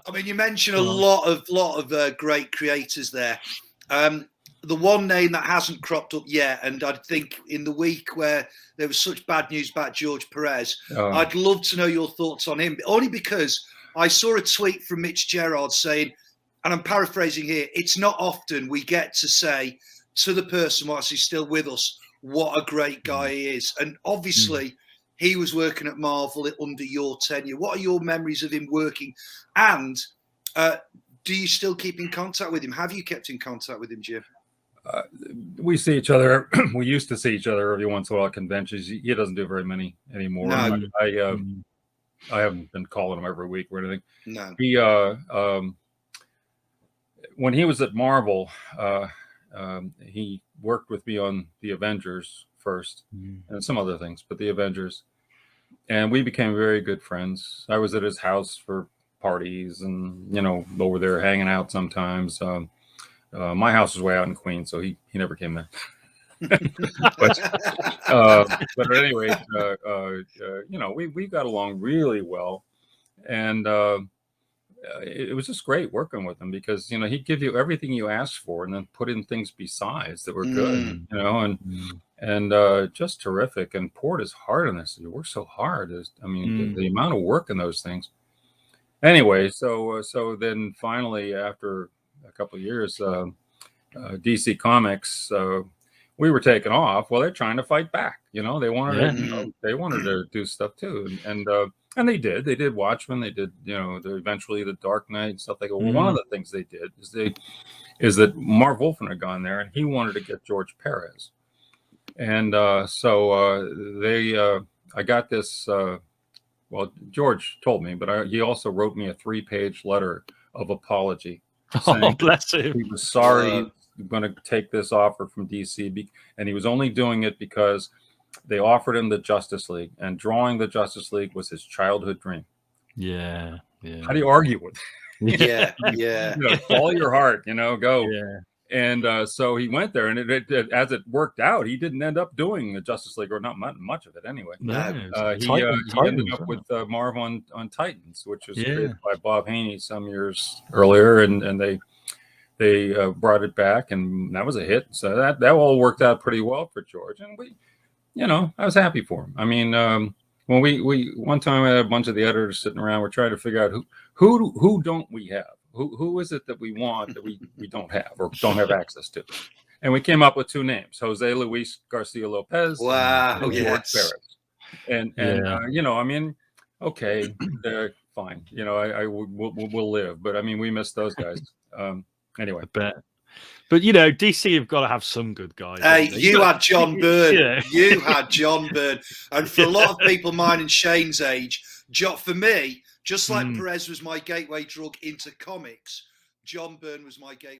I mean, you mentioned a lot of great creators there. The one name that hasn't cropped up yet, and I think in the week where there was such bad news about George Perez, I'd love to know your thoughts on him, only because I saw a tweet from Mitch Gerrard saying, and I'm paraphrasing here, it's not often we get to say to the person whilst he's still with us, what a great guy he is. And obviously, he was working at Marvel under your tenure. What are your memories of him working? And do you still keep in contact with him? Have you kept in contact with him, Jim? We see each other. We used to see each other every once in a while at conventions. He doesn't do very many anymore. No. I haven't been calling him every week or anything. No. He when he was at Marvel, he worked with me on the Avengers first and some other things, but the Avengers, and we became very good friends. I was at his house for parties and over there hanging out sometimes. My house was way out in Queens, so he never came there. but at any rate, we got along really well, and it was just great working with him because he'd give you everything you asked for, and then put in things besides that were good, and just terrific, and poured his heart in this. He worked so hard. The amount of work in those things. Anyway, so then finally, after a couple of years, DC Comics, we were taken off. Well, they're trying to fight back. They wanted they wanted to do stuff too, and they did. They did Watchmen. They did eventually the Dark Knight and stuff like that. Well, one of the things they did is that Marv Wolfman had gone there and he wanted to get George Perez, and I got this. Well, George told me, but he also wrote me a 3-page letter of apology. Oh, bless him. He was sorry he was going to take this offer from DC, and he was only doing it because they offered him the Justice League, and drawing the Justice League was his childhood dream. Yeah. How do you argue with it? Yeah. Follow your heart, go. Yeah. And so he went there, and it as it worked out, he didn't end up doing the Justice League, or not much of it anyway. He ended up with Marv on Titans, which was created by Bob Haney some years earlier, and they brought it back, and that was a hit. So that all worked out pretty well for George, and I was happy for him. I mean, when we one time I had a bunch of the editors sitting around, we're trying to figure out who don't we have. Who is it that we want that we don't have or don't have access to? And we came up with 2 names: Jose Luis Garcia Lopez and George Perez. And I mean, okay, fine. We'll live, but I mean, we miss those guys. Anyway, I bet. But DC have got to have some good guys. Hey, you had John Byrne. You had John Byrne, and for a lot of people mine and Shane's age, for me, just like Perez was my gateway drug into comics, John Byrne was my gateway.